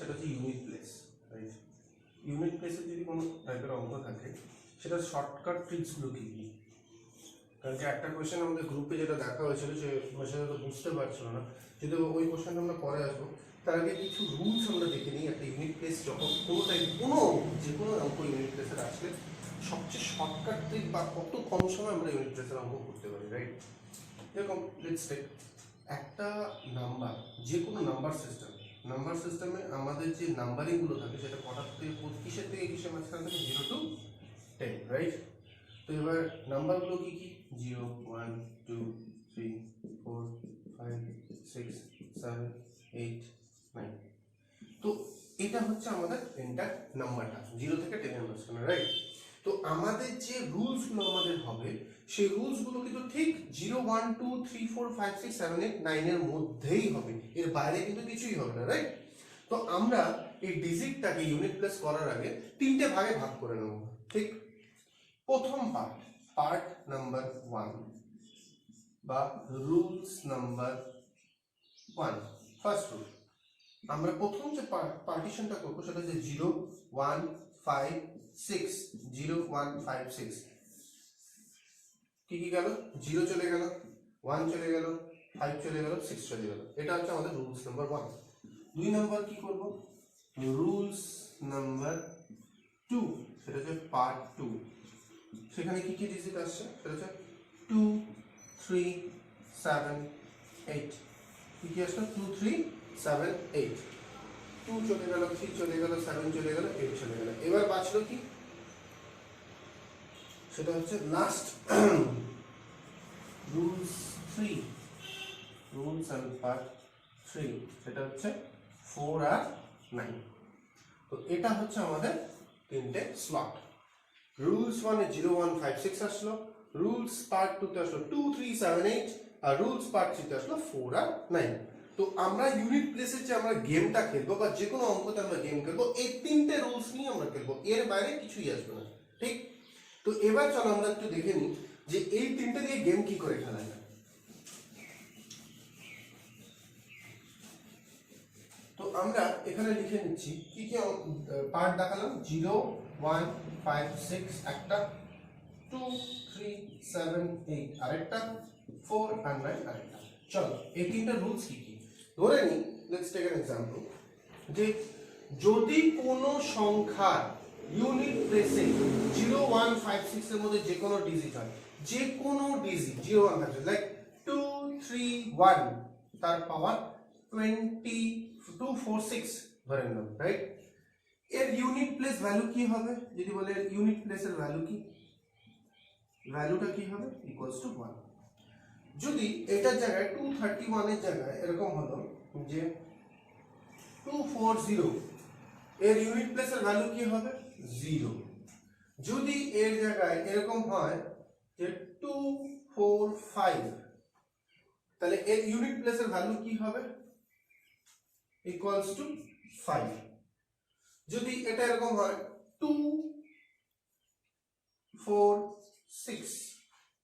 সেটা হচ্ছে unit place, right? Unit প্লেসে যদি কোনো টাইপের অঙ্ক থাকে সেটা শর্টকাট ট্রিক্সগুলো কী কী? কারণ কি একটা কোয়েশ্চেন আমাদের গ্রুপে যেটা দেখা হয়েছিল সে কোয়েশ্চেনটা তো বুঝতে পারছিল না, যদি ওই কোয়েশ্চেনটা আমরা পরে আসবো, তার আগে কিছু রুলস আমরা দেখে নিই। একটা ইউনিট প্লেস যখন কোনো টাইপ কোনো যে কোনো অঙ্ক ইউনিট প্লেসের আসলে সবচেয়ে শর্টকাট ট্রিক বা কত কম সময় আমরা ইউনিট প্লেসের অঙ্ক করতে পারি, রাইট? এরকম লেটস টেক একটা নাম্বার, যে কোনো নাম্বার সিস্টেমে আমাদের যে নাম্বারিংগুলো থাকে সেটা কটার থেকে কিসের থেকে কিসের মাঝখান থেকে 0 to 10, রাইট? তো এবার নাম্বারগুলো কি কি? 0 1 2 3 4 5 6 7 8 9। তো এটা হচ্ছে আমাদের এন্টার নাম্বারটা 0 থেকে 10 এর মাঝখানে, রাইট? তো আমাদের যে রুলসগুলো আমাদের হবে সেই রুলসগুলো কিন্তু ঠিক 0 1 2 3 4 5 6 7 8 9 এর মধ্যেই হবে, এর বাইরে কিন্তু কিছুই হবে না, রাইট? তো আমরা এই ডিজিটটাকে ইউনিট প্লেস করার আগে তিনটে ভাগে ভাগ করে নেব, ঠিক? প্রথম পার্ট নাম্বার 1 বা রুলস নাম্বার 1, ফার্স্ট রুল। আমরা প্রথম যে পার্টিশনটা করবো সেটা হচ্ছে 0 1 5 6 0 1 5 6। কি কি গেল? 0 চলে গেল, 1 চলে গেল, 5 চলে গেল, 6 চলে গেল। এটা হচ্ছে আমাদের রুলস নাম্বার 1। 2 নাম্বার কি করব? রুলস নাম্বার 2, সেটা হচ্ছে পার্ট 2। সেখানে কি কি ডিজিট আসছে? সেটা হচ্ছে 2 3 7 8। কি কি আসছে? 2 3 7 8। 2 চলে গেল, 3 চলে গেল, 7 চলে গেল, 8 চলে গেল। এবার বাঁচলো কি? সেটা হচ্ছে last rules 3, rules and part 3, সেটা হচ্ছে 4 আর 9। তো এটা হচ্ছে আমাদের তিনটে স্লট। রুলস 1 এ 0 1 5 6 আসলো, রুলস পার্ট 2 তে আসলো 2 3 7 8, আর রুলস পার্ট 3 তে আসলো 4 আর 9। তো আমরা ইউনিট প্লেসের যে আমরা গেমটা খেলবো বা যে কোনো অঙ্কতে আমরা গেম খেলবো, এই তিনটে রুলস নিয়ে আমরা খেলবো, এর বাইরে কিছুই আসবে না, ঠিক? তো এবার চলো আমরা একটু দেখে নিই যে এই তিনটে দিয়ে গেম কি করে খেলা যায়। তো আমরা এখানে লিখে নিচ্ছি কি কি পার্ট দেখালাম। 0 1 5 6 একটা, 2 3 7 8 আরেকটা, 4 আর 9 আরেকটা। চলো এই তিনটা রুলস কি কি ধরে নিই। লেটস টেক অ্যান एग्जांपल যে যদি কোনো সংখ্যার ইউনিট প্লেসে 0 1 5 6 এর মধ্যে যে কোনো ডিজিট হয়, যে কোনো ডিজিট 0 1 5 লাইক 2 3 1 তার পাওয়ার 22 4 6 ধরে নিলাম, রাইট? এর ইউনিট প্লেস ভ্যালু কি হবে? যদি বলে ইউনিট প্লেসের ভ্যালু কি, ভ্যালুটা কি হবে? Equals to 1। যদি এটার জায়গায় 231 এর জায়গায় এরকম হলো যে 240, এর ইউনিট প্লেসের ভ্যালু কি হবে? 0। যদি এর জায়গায় এরকম হয় যে 245, তাহলে এর ইউনিট প্লেসের ভ্যালু কি হবে? Equals to 5। যদি এটা এরকম হয় 246,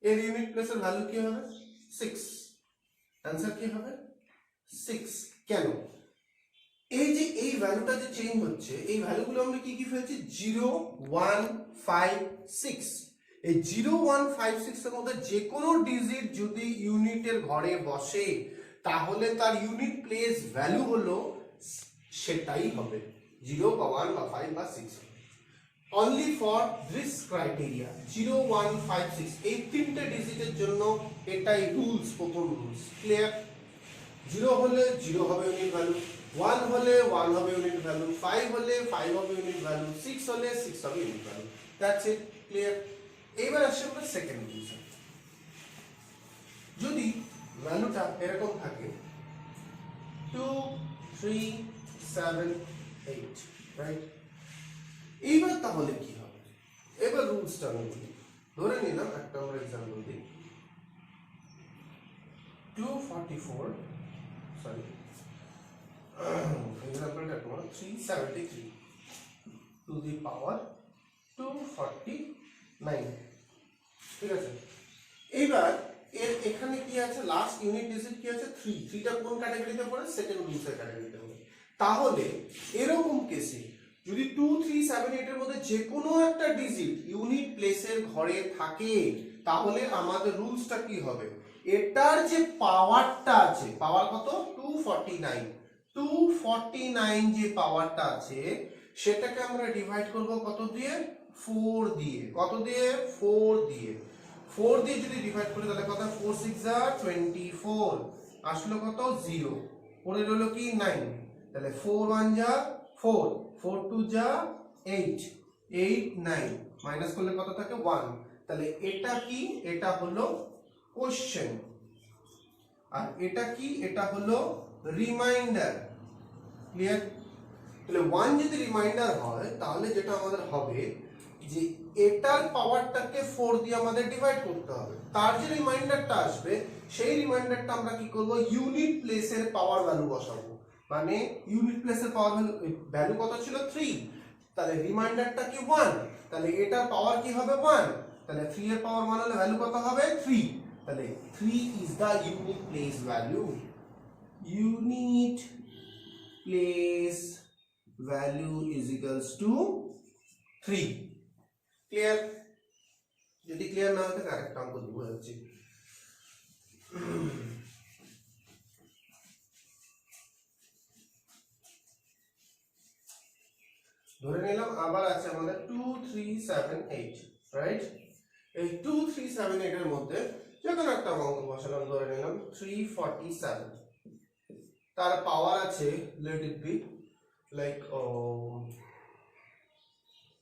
এর ইউনিট প্লেসের ভ্যালু কি হবে? 6। आंसर কি হবে? 6। কেন? এই যে এই ভ্যালুটা যে চেঞ্জ হচ্ছে, এই ভ্যালুগুলো আমরা কি কি ফেলছি? 0 1 5 6। এই 0 1 5 6 এর মধ্যে যে কোনো ডিজিট যদি ইউনিটের ঘরে বসে তাহলে তার ইউনিট প্লেস ভ্যালু হলো সেটাই হবে 0 বা 1 বা 5 বা 6। only for this criteria 0 1 5 6 এই তিনটে ডিজিটের জন্য এটাই রুলস, প্রথম রুলস। ক্লিয়ার? 0 হলে 0 হবে ইউনিট ভ্যালু, 1 হলে 1 হবে ইউনিট ভ্যালু, 5 হলে 5 হবে ইউনিট ভ্যালু, 6 হলে 6 হবে unit value. That's it. Clear? এবার আসছে আমাদের সেকেন্ড রুলস। যদি ভ্যালুটা এরকম থাকে 2 3 7 8, রাইট? এইবার তাহলে কি হবে? এবার রুলসটা আমি বলি। ধরে নিলাম একটা আমরা एग्जांपल দিই 244, সরি एग्जांपलটা তোমার 373 টু দি পাওয়ার 249, ঠিক আছে? এইবার এর এখানে কি আছে? লাস্ট ইউনিট ডিজিট কি আছে? 3। 3টা কোন ক্যাটাগরিতে পড়ে? সেকেন্ড রুলসের ক্যাটাগরিতে পড়ে। তাহলে এরকম কেসে যদি 2 3 7 8 এর মধ্যে যে কোনো একটা ডিজিট ইউনিট প্লেসের ঘরে থাকে তাহলে আমাদের রুলসটা কি হবে, এটার যে পাওয়ারটা আছে, পাওয়ার কত 249, 249 যে পাওয়ারটা আছে সেটাকে আমরা ডিভাইড করব কত দিয়ে, 4 দিয়ে। কত দিয়ে, 4 দিয়ে। 4 দিয়ে যদি ডিভাইড করি তাহলে কত, 4 6 যা 24 আসলো কত 0, পরে রইল কি 9, তাহলে 4 1 যা 4, 4 2 যা 8, 8 9 মাইনাস করলে কত থাকে 1, তাহলে এটা কি, এটা হলো কোশ্চেন, আর এটা কি, এটা হলো রিমাইন্ডার। ক্লিয়ার? তাহলে 1 যদি রিমাইন্ডার হয় তাহলে যেটা আমাদের হবে যে এটার পাওয়ারটাকে 4 দিয়ে আমাদের ডিভাইড করতে হবে, তার যে রিমাইন্ডারটা আসবে সেই রিমাইন্ডারটা আমরা কি করব, ইউনিট প্লেসের পাওয়ার ভ্যালু বসাবো। মানে ইউনিট প্লেসের পাওয়ার ভ্যালু কত ছিল 3, তাহলে রিমাইন্ডারটা কি 1, তাহলে এটার পাওয়ার কি হবে 1, তাহলে 3 এর পাওয়ার 1 হলে ভ্যালু কত হবে 3, তাহলে 3 is the unit place value. Unit place value is equals to 3। Clear? যদি ক্লিয়ার না হতে আরেকটা অঙ্ক দিব যাচ্ছি। ধরে নিলাম আবার আছে আমাদের 2 3 7 8, রাইট? এই 2 3 7 8 এর মধ্যে যে কোনো একটা অঙ্ক বসালাম, ধরে নিলাম 347, তার পাওয়ার আছে let it be like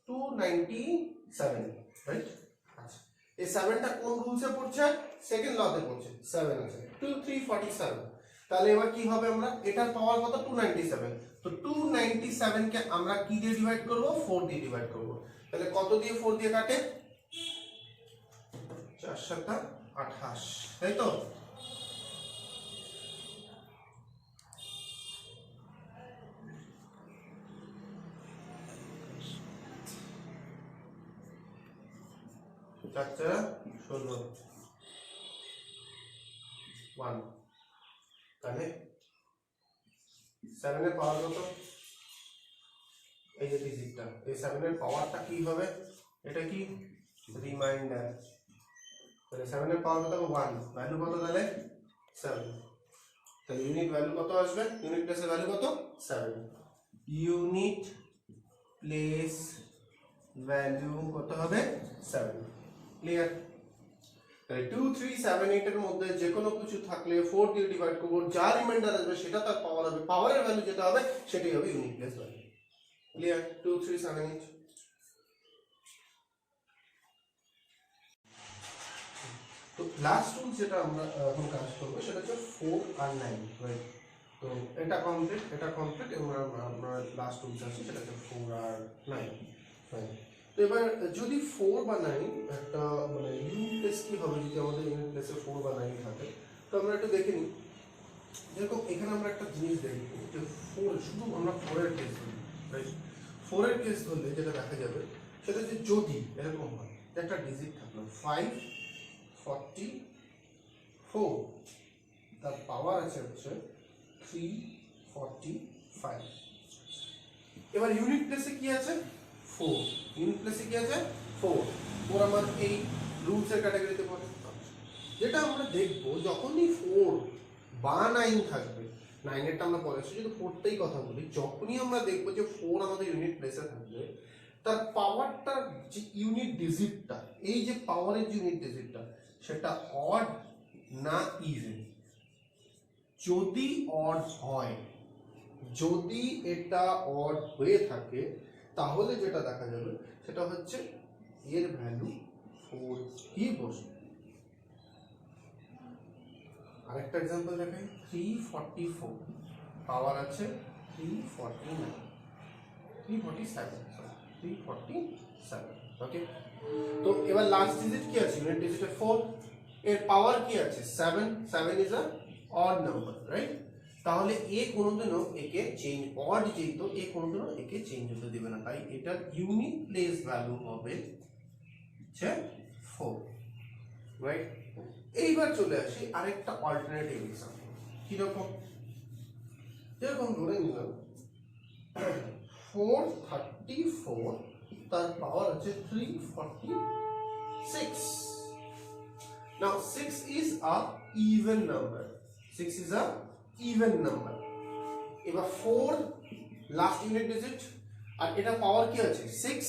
297, right? আচ্ছা, এই 7টা কোন রুলসে পড়ছে, সেকেন্ড লতে পড়ছে, 7 আছে 2 347, তাহলে এবার কি হবে, আমরা এটার পাওয়ার কত 297, তো 297 কে আমরা কি দিয়ে ডিভাইড করব, 4 দিয়ে ডিভাইড করব, তাহলে কত দিয়ে 4 দিয়ে কাটে, 4 7 28, তাই তো? চারটা 16 1, তাহলে 7 এর পাওয়ার কত, এই যে ডিজিটটা, এই 7 এর পাওয়ারটা কি হবে, এটা কি রিমাইন্ডার, তাহলে 7 এর পাওয়ার কত 1, ভ্যালু কত তাহলে 7, তাহলে ইউনিট ভ্যালু কত আসবে, ইউনিট প্লেসের ভ্যালু কত 7, ইউনিট প্লেস ভ্যালু কত হবে 7। ক্লিয়ার? তাহলে 2 3 7 8 এর মধ্যে যে কোনো কিছু থাকলে 4 দিয়ে ডিভাইড করব, যা রিমাইন্ডার আসবে সেটা তার পাওয়ার হবে, পাওয়ারের ভ্যালু যেটা হবে সেটাই হবে ইউনিট প্লেস ভ্যালু। ক্লিয়ার? 2 3 7 8। তো লাস্ট রুল যেটা আমরা এখন কাজ করব সেটা হচ্ছে 4 আর 9, রাইট? তো এটা কমপ্লিট, এটা কমপ্লিট, এবং আমরা লাস্ট রুলস আছে সেটা হচ্ছে 4 আর 9, রাইট? তো এবার যদি 4 বা 9 একটা মানে ইউনিট প্লেস কি হবে, যদি আমাদের ইউনিট প্লেসে 4 বা 9 থাকে, তো আমরা একটু দেখে নিই। যেরকম এখানে আমরা একটা জিনিস দেখব যে 4, শুধু আমরা 4 এর কেস ধরি, রাইট? 4 এর কেস ধরলে যেটা দেখা যাবে সেটা যে যদি এরকম হয় একটা ডিজিট থাকলো 544, তার পাওয়ার আছে হচ্ছে 345, এবার ইউনিট প্লেসে কি আছে 4, ইউনিট প্লেসে কি আছে 4, 4 আমার এই রুলসের ক্যাটাগরিতে পড়ে। যেটা আমরা দেখব যখনই 4 বা 9 থাকবে, 9 এরটা আমরা পরে শুধু 4টাই কথা বলি, যখনই আমরা দেখব যে 4 আমাদের ইউনিট প্লেসে থাকবে তার পাওয়ারটা যে ইউনিট ডিজিটটা, এই যে পাওয়ারের যে ইউনিট ডিজিটটা সেটা অড না ইভেন। যদি অড হয়, যদি এটা অড হয়ে থাকে তাহলে যেটা দেখা যাবে সেটা হচ্ছে এর ভ্যালু 4 কি বসবে। আরেকটা एग्जांपल দেখাই, 344 পাওয়ার আছে 347, 347, ওকে? তো এবার লাস্ট ডিজিট কি আছে, ইউনিট ডিজিটে 4, এর পাওয়ার কি আছে 7, 7 is a odd number, right? তাহলে এ কোনোদিনও একে চেঞ্জ, অড যেহেতু এ কোনোদিনও একে চেঞ্জ হতে দেবে না, তাই এটার ইউনিট প্লেস ভ্যালু হবে হচ্ছে 4, রাইট? এইবার চলে আসি আরেকটা অল্টারনেটিভ এক্সাম্পল। কিরকম, যেরকম ধরে নিলাম 434 তার পাওয়ার আছে 346। Now 6 is a even number, 6 is a even number। এবার 4 লাস্ট ইউনিট ডিজিট, আর এটা পাওয়ার কি আছে 6।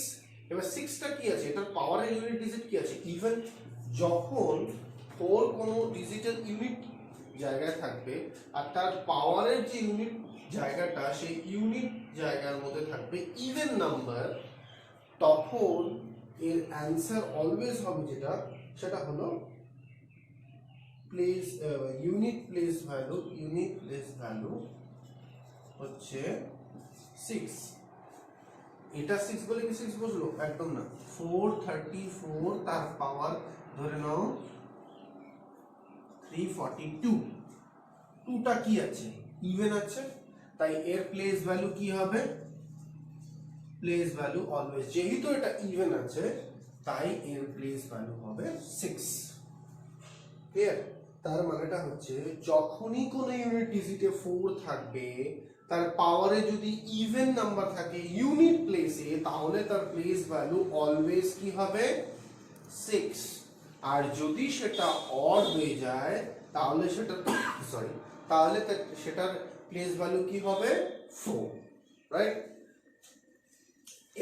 এবার 6টা কি আছে, এটার পাওয়ারের ইউনিট ডিজিট কি আছে ইভেন। যখন 4 কোনো ডিজিটাল ইউনিট জায়গায় থাকবে আর তার পাওয়ারের যে ইউনিট জায়গাটা সেই ইউনিট জায়গার মধ্যে থাকবে ইভেন নাম্বার, তখন এর অ্যান্সার অলওয়েজ হবে যেটা, সেটা হলো প্লেস ইউনিট প্লেস ভ্যালু হচ্ছে 6। এটা 6 বলে কি 6 বুঝলো? একদম না। 434 তার পাওয়ার ধরে নাও 342, 2টা কি আছে ইভেন আছে, তাই এর প্লেস ভ্যালু কি হবে, প্লেস ভ্যালু অলওয়েজ, যেহেতু এটা ইভেন আছে তাই এর প্লেস ভ্যালু হবে 6। ক্লিয়ার? তার মানেটা হচ্ছে যখনই কোনো ইউনিট ডিজিটে 4 থাকবে তার পাওয়ারে যদি ইভেন নাম্বার থাকে ইউনিট প্লেসে, তাহলে তার প্লেস ভ্যালু অলওয়েজ কি হবে 6। আর যদি সেটা অড হয়ে যায় তাহলে সেটা সেটার প্লেস ভ্যালু কি হবে 4, রাইট?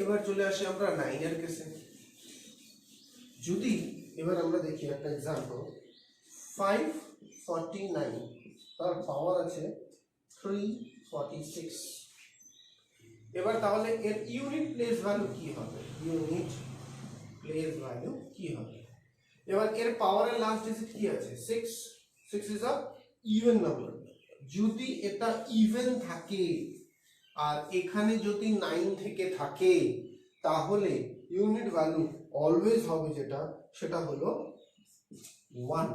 এবার চলে আসি আমরা 9 এর কেসে। যদি এবার আমরা দেখি একটা एग्जांपल, 549 তার পাওয়ার আছে 346। এবার তাহলে এর ইউনিট প্লেস ভ্যালু কি হবে, ইউনিট প্লেস ভ্যালু কি হবে। এবার এর পাওয়ারের লাস্ট ডিজিট কি আছে 6, 6 ইজ আ ইভেন নাম্বার। যদি এটা ইভেন থাকে আর এখানে যদি 9 থেকে থাকে তাহলে ইউনিট ভ্যালু অলওয়েজ হবে যেটা, সেটা হলো 1।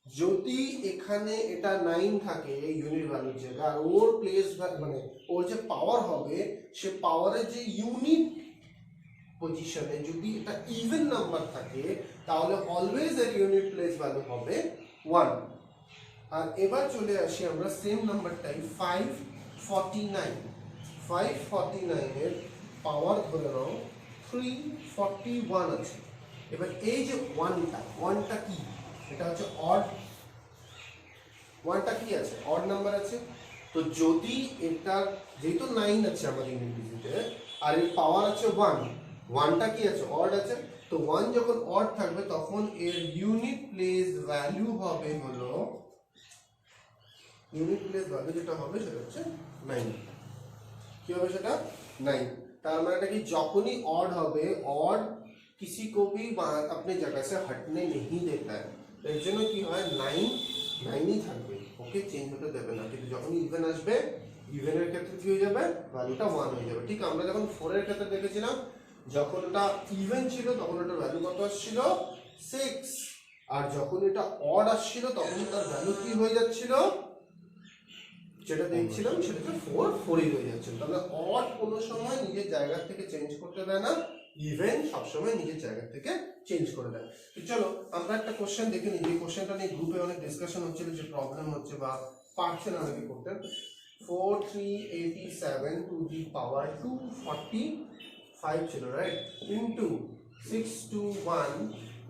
যদি এখানে এটা 9 থাকে ইউনিট ভ্যালুর জায়গা, আর ওর প্লেস মানে ওর যে পাওয়ার হবে সে পাওয়ারের যে ইউনিট পজিশনে যদি এটা ইভেন নাম্বার থাকে তাহলে অলওয়েজ এর ইউনিট প্লেস ভ্যালু হবে 1। আর এবার চলে আসি আমরা সেম নাম্বারটাই 549 এর পাওয়ার ধরে নাও 341 আছে। এবার এই যে 1টা কি, এটা হচ্ছে অড, 1টা কি আছে অড নাম্বার আছে। তো যদি এটা যেহেতু 9 আছে আমাদের ইউনিট ডিজিটে আর এর পাওয়ার আছে 1টা কি আছে অড আছে, তো 1 যখন অড থাকবে তখন এর ইউনিট প্লেস ভ্যালু হবে হলো, ইউনিট प्लेस वैल्यू যেটা হবে সেটা হচ্ছে 9। কি হবে সেটা 9। তার মানে এটা কি যখনই অড হবে, অড किसी को भी अपने जगह से हटने नहीं देता है, এর জন্য কি হয় 9ই থাকবে, ওকে চেঞ্জ হতে দেবে না। কিন্তু যখন ইভেন আসবে, ইভেনের ক্ষেত্রে কি হয়ে যাবে ভ্যালুটা 1 হয়ে যাবে। ঠিক আমরা যখন 4 এর ক্ষেত্রে দেখেছিলাম, যখন এটা ইভেন ছিল তখন এটার ভ্যালু কত আসছিল 6, আর যখন এটা অড আসছিল তখন তার ভ্যালু কি হয়ে যাচ্ছিল, যেটা দেখছিলাম সেটা 4ই হয়ে যাচ্ছে। তাহলে অড কোনো সময় নিজের জায়গা থেকে চেঞ্জ করতে দেয় না, ইভেন সবসময় নিজের জায়গা থেকে চেঞ্জ করে দেয়। তো চলো আমরা একটা কোশ্চেন দেখে নিই। এই কোশ্চেনটা নিয়ে গ্রুপে অনেক ডিসকাশন হচ্ছিল যে প্রবলেম হচ্ছে বা পারছে না অনেকে করতে। 4387 টু দি পাওয়ার 245 ছিল, রাইট, ইনটু 621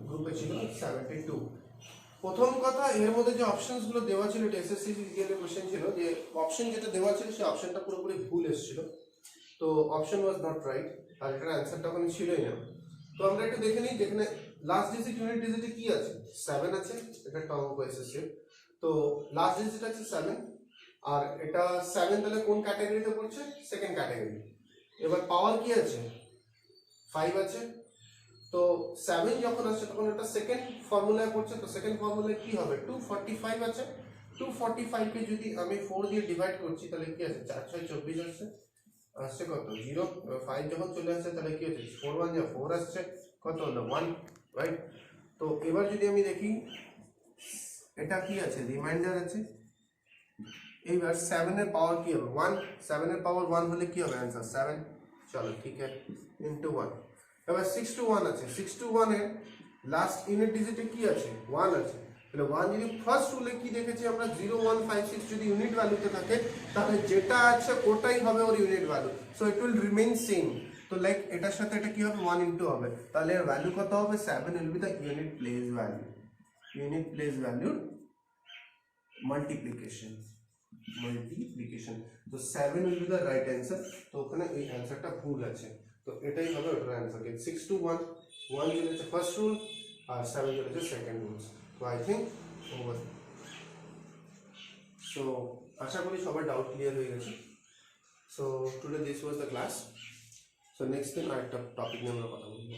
গ্রুপে ছিল 72। প্রথম কথা, এর মধ্যে যে অপশনস গুলো দেওয়া ছিল এটা এসএসসি জিকের কোশ্চেন ছিল, যে অপশন যেটা দেওয়া ছিল সেই অপশনটা পুরোপুরি ভুল এসেছিল। তো অপশন ওয়াজ নট রাইট, আর এটার অ্যান্সারটা ওখানে ছিলই না। তো আমরা একটু দেখে নিই, যেখানে লাস্ট ডিজিট ইউনিট ডিজিটে কি আছে 7 আছে, এটা একটা অঙ্ক এসেছে। তো লাস্ট ডিজিট আছে 7, আর এটা 7 তাহলে কোন ক্যাটাগরিতে পড়ছে, সেকেন্ড ক্যাটাগরি। এবার পাওয়ার কি আছে 5 আছে। তো 7 যখন আসছে তখন এটা সেকেন্ড ফর্মুলায় পড়ছে। তো সেকেন্ড ফর্মুলায় কি হবে 245 আছে। 245 কে যদি আমি 4 দিয়ে ডিভাইড করছি তাহলে কি আছে 4 6 24 আসছে, আসছে কত 0। 5 যখন চলে আসছে তাহলে কি হচ্ছে 4 1 যা 4 আসছে, কত হলো 1, রাইট। তো এবার যদি আমি দেখি এটা কি আছে রিমাইন্ডার আছে। এইবার 7 এর পাওয়ার কি হবে 1, 7 এর পাওয়ার 1 হলে কি হবে आंसर 7। চলো ঠিক আছে, ইনটু 1। এবার 6 to 1 আছে, 6 to 1 এর লাস্ট ইউনিট ডিজিটে কি আছে 1 আছে। তাহলে 1 যদি ফার্স্ট রুলে কি দেখেছি আমরা 0156 যদি ইউনিট ভ্যালুতে থাকে তাহলে যেটা আছে ওটাই হবে ওর unit value, so it will remain same. তো লাইক এটার সাথে এটা কি হবে 1 ইনটু হবে, তাহলে এর ভ্যালু কত হবে 7 will be the unit place value, unit place ভ্যালুর মাল্টিপ্লিকেশন, তো 7 will be the right answer. তো ওখানে এই অ্যান্সারটা ভুল আছে, তো এটাই হবে ওটার অ্যান্সার। 6 to 1, 1 চলেছে ফার্স্ট রুল আর 7 চলেছে সেকেন্ড রুল। তো আই থিঙ্ক ওভার। সো আশা করি সবার ডাউট ক্লিয়ার হয়ে গেছে। So today this was the class. So next দিন আরেকটা টপিক নিয়ে আমরা কথা বলবো।